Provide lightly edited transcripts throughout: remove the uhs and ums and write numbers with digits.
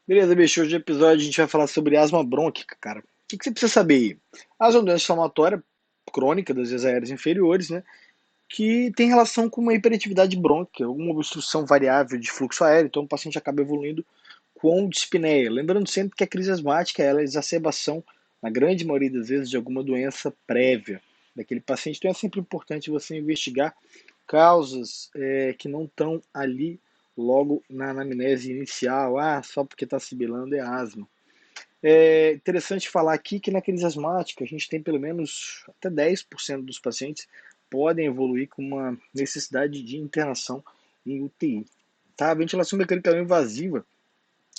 Beleza, bicho. Hoje no episódio a gente vai falar sobre asma brônquica, cara. O que você precisa saber aí? Asma é uma doença inflamatória crônica das vias aéreas inferiores, né? Que tem relação com uma hiperatividade brônquica, alguma obstrução variável de fluxo aéreo, então o paciente acaba evoluindo com dispneia. Lembrando sempre que a crise asmática ela é a exacerbação, na grande maioria das vezes, de alguma doença prévia daquele paciente. Então é sempre importante você investigar causas que não estão ali logo na anamnese inicial. Ah, só porque está sibilando é asma. É interessante falar aqui que na crise asmática a gente tem pelo menos até 10% dos pacientes podem evoluir com uma necessidade de internação em UTI. Tá? A ventilação mecânica não invasiva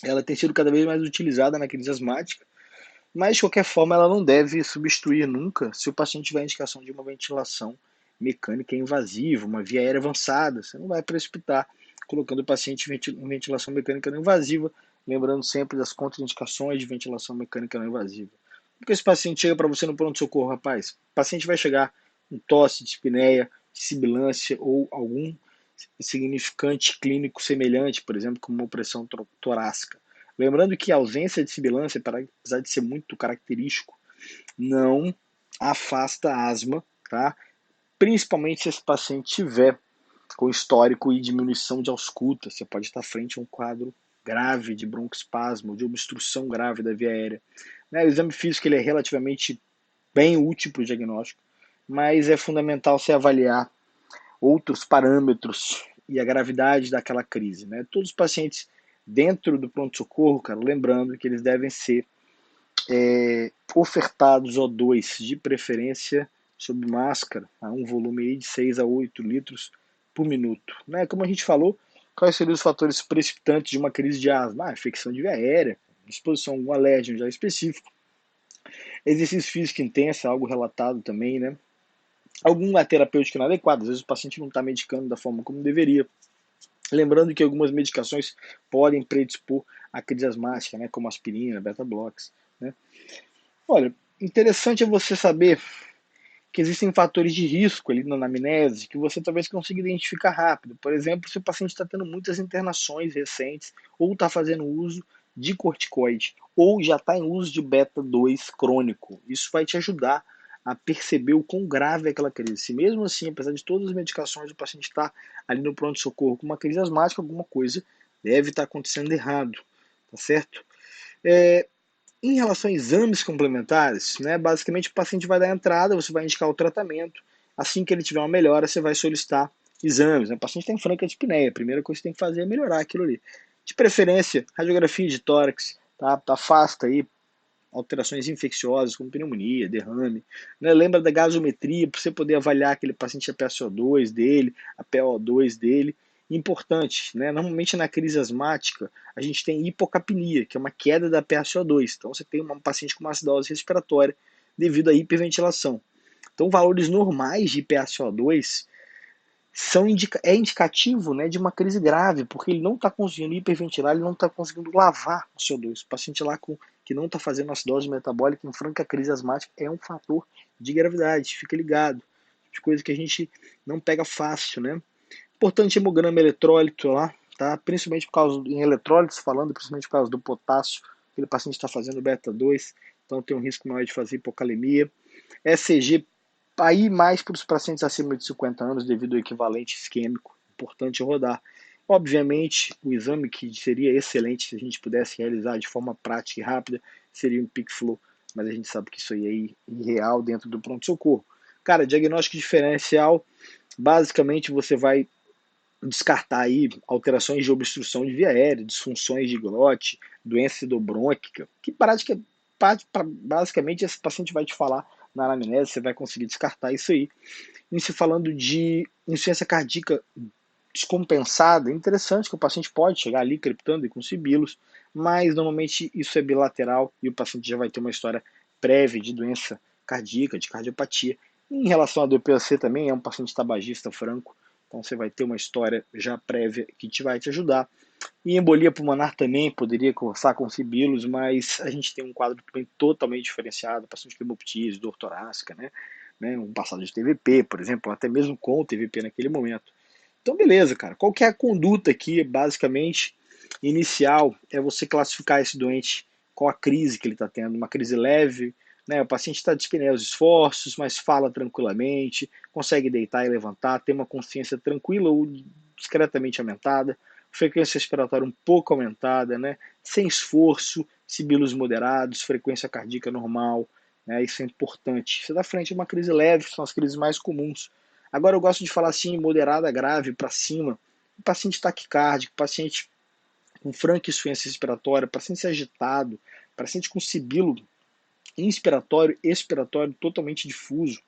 ela tem sido cada vez mais utilizada na crise asmática, mas de qualquer forma ela não deve substituir nunca se o paciente tiver indicação de uma ventilação mecânica invasiva, uma via aérea avançada. Você não vai precipitar colocando o paciente em ventilação mecânica não invasiva, lembrando sempre das contraindicações de ventilação mecânica não invasiva. Porque esse paciente chega para você no pronto-socorro, rapaz, o paciente vai chegar com tosse, dispneia, sibilância ou algum significante clínico semelhante, por exemplo, como uma opressão torácica. Lembrando que a ausência de sibilância, apesar de ser muito característico, não afasta a asma, tá? Principalmente se esse paciente tiver com histórico e diminuição de ausculta. Você pode estar frente a um quadro grave de broncoespasmo, de obstrução grave da via aérea. Né? O exame físico ele é relativamente bem útil para o diagnóstico, mas é fundamental se avaliar outros parâmetros e a gravidade daquela crise. Né? Todos os pacientes dentro do pronto-socorro, cara, lembrando que eles devem ser ofertados O2, de preferência sob máscara, a um volume de 6 a 8 litros por minuto. Né? Como a gente falou, quais seriam os fatores precipitantes de uma crise de asma? Ah, infecção de via aérea, exposição a algum alérgeno já específico, exercício físico intenso, algo relatado também, né? Alguma terapêutica inadequada, às vezes o paciente não está medicando da forma como deveria. Lembrando que algumas medicações podem predispor à crise asmática, né, como aspirina, beta-bloques. Né? Olha, interessante é você saber que existem fatores de risco ali na anamnese que você talvez consiga identificar rápido. Por exemplo, se o paciente está tendo muitas internações recentes ou está fazendo uso de corticoide ou já está em uso de beta-2 crônico. Isso vai te ajudar a perceber o quão grave é aquela crise. Se mesmo assim, apesar de todas as medicações, o paciente está ali no pronto-socorro com uma crise asmática, alguma coisa deve estar acontecendo errado, tá certo? É, Em relação a exames complementares, né, basicamente o paciente vai dar entrada, você vai indicar o tratamento. Assim que ele tiver uma melhora, você vai solicitar exames. Né? O paciente tem franca dispneia, a primeira coisa que você tem que fazer é melhorar aquilo ali. De preferência, radiografia de tórax, tá? Afasta aí alterações infecciosas, como pneumonia, derrame. Né? Lembra da gasometria, para você poder avaliar aquele paciente a PaCO2 dele, a PO2 dele. Importante, né? Normalmente na crise asmática, a gente tem hipocapnia, que é uma queda da PaCO2. Então você tem um paciente com uma acidose respiratória devido à hiperventilação. Então valores normais de PaCO2 é indicativo, né, de uma crise grave, porque ele não está conseguindo hiperventilar, ele não está conseguindo lavar o CO2. O paciente lá que não está fazendo acidose metabólica em franca crise asmática é um fator de gravidade, fica ligado. De coisa que a gente não pega fácil, né? Importante hemograma eletrólito lá, tá? Principalmente por causa em eletrólitos, falando principalmente por causa do potássio, aquele paciente está fazendo beta 2, então tem um risco maior de fazer hipocalemia. ECG aí mais para os pacientes acima de 50 anos devido ao equivalente isquêmico, importante rodar. Obviamente, o exame que seria excelente se a gente pudesse realizar de forma prática e rápida seria um Peak Flow, mas a gente sabe que isso aí é irreal dentro do pronto-socorro. Cara, diagnóstico diferencial, basicamente você vai descartar aí alterações de obstrução de via aérea, disfunções de glote, doença sidobrônquica, que basicamente esse paciente vai te falar na anamnese, você vai conseguir descartar isso aí. E se falando de insuficiência cardíaca descompensada, é interessante que o paciente pode chegar ali criptando e com sibilos, mas normalmente isso é bilateral e o paciente já vai ter uma história prévia de doença cardíaca, de cardiopatia. Em relação à DPOC também, é um paciente tabagista franco, então você vai ter uma história já prévia que vai te ajudar. E embolia pulmonar também poderia conversar com sibilos, mas a gente tem um quadro também totalmente diferenciado, paciente de hemoptise, dor torácica, né? Um passado de TVP, por exemplo, até mesmo com o TVP naquele momento. Então, beleza, cara. Qual que é a conduta aqui, basicamente? inicial é você classificar esse doente, qual a crise que ele está tendo, uma crise leve, né? O paciente está de dispneia aos esforços, mas fala tranquilamente, consegue deitar e levantar, tem uma consciência tranquila ou discretamente aumentada, frequência respiratória um pouco aumentada, né? Sem esforço, sibilos moderados, frequência cardíaca normal, né? Isso é importante. Você está frente a uma crise leve, que são as crises mais comuns. Agora eu gosto de falar assim, moderada, grave, para cima, paciente taquicárdico, paciente com franca insuficiência respiratória, paciente agitado, paciente com sibilo inspiratório e expiratório totalmente difuso.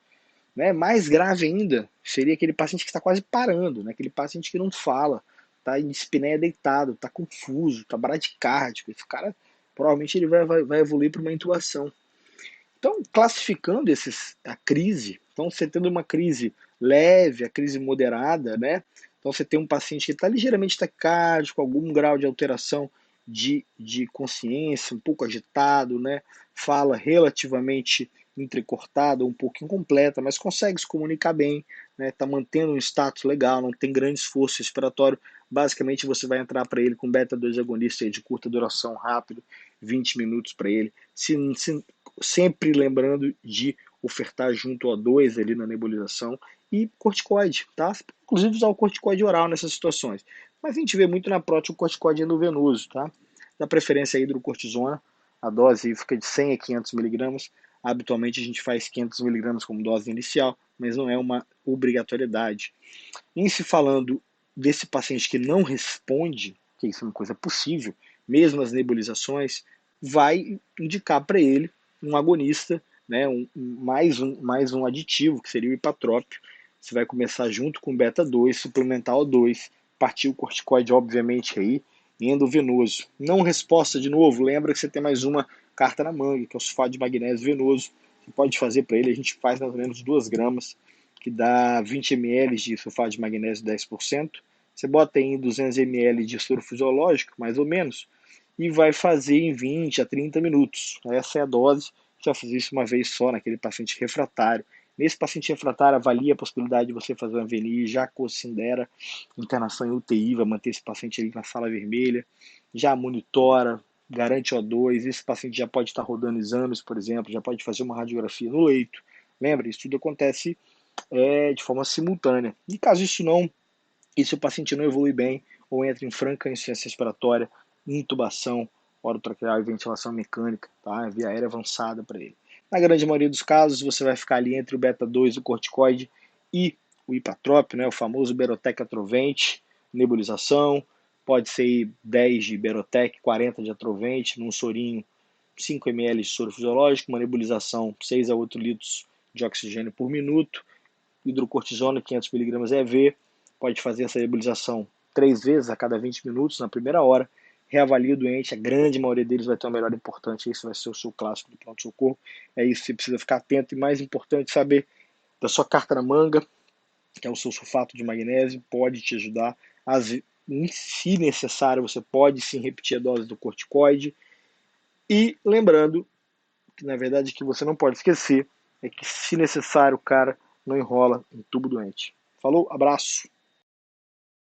Né? Mais grave ainda seria aquele paciente que está quase parando, né? Aquele paciente que não fala, está em dispneia deitado, está confuso, está bradicárdico. Esse cara provavelmente ele vai evoluir para uma intubação. Então, classificando a crise, então você tendo uma crise leve, a crise moderada, né? Então você tem um paciente que está ligeiramente taquicárdico, algum grau de alteração de consciência, um pouco agitado, né? Fala relativamente entrecortada, um pouco incompleta, mas consegue se comunicar bem, né? Está mantendo um status legal, não tem grande esforço respiratório. Basicamente você vai entrar para ele com beta-2 agonista de curta duração, rápido, 20 minutos para ele. Sempre lembrando de ofertar junto a dois ali na nebulização e corticoide, tá? Inclusive usar o corticoide oral nessas situações. Mas a gente vê muito na prótese o corticoide endovenoso, tá? Da preferência a hidrocortisona, a dose fica de 100 a 500 miligramas. Habitualmente a gente faz 500 miligramas como dose inicial, mas não é uma obrigatoriedade. Em se falando desse paciente que não responde, que isso é uma coisa possível, mesmo nas nebulizações, vai indicar para ele um agonista, né, mais um aditivo, que seria o hipatrópio. Você vai começar junto com o beta-2, suplementar o 2, partir o corticoide, obviamente, aí, endovenoso. Não resposta, de novo, lembra que você tem mais uma carta na manga, que é o sulfato de magnésio venoso. Você pode fazer para ele, a gente faz mais ou menos 2 gramas, que dá 20 ml de sulfato de magnésio 10%. Você bota em 200 ml de soro fisiológico, mais ou menos, e vai fazer em 20 a 30 minutos. Essa é a dose. Você vai fazer isso uma vez só naquele paciente refratário. Nesse paciente refratário, avalia a possibilidade de você fazer uma VNI, já considera internação em UTI, vai manter esse paciente ali na sala vermelha, já monitora, garante O2, esse paciente já pode estar rodando exames, por exemplo, já pode fazer uma radiografia no leito. Lembra, isso tudo acontece de forma simultânea. E caso isso não, e se o paciente não evolui bem, ou entra em franca insuficiência respiratória, intubação orotraqueal e ventilação mecânica, tá? Via aérea avançada para ele. Na grande maioria dos casos, você vai ficar ali entre o beta-2, o corticoide e o hipatrópio, né? O famoso Berotec atrovente, nebulização, pode ser 10 de Berotec, 40 de atrovente, num sorinho 5 ml de soro fisiológico, uma nebulização 6 a 8 litros de oxigênio por minuto, hidrocortisona 500 mg EV, pode fazer essa nebulização 3 vezes a cada 20 minutos na primeira hora, reavalia o doente, a grande maioria deles vai ter uma melhora importante, esse vai ser o seu clássico do pronto-socorro, é isso que você precisa ficar atento, e mais importante, saber da sua carta na manga, que é o seu sulfato de magnésio, pode te ajudar, se necessário, você pode sim repetir a dose do corticoide, e lembrando que na verdade que você não pode esquecer é que, se necessário, o cara não enrola em tubo doente. Falou, abraço!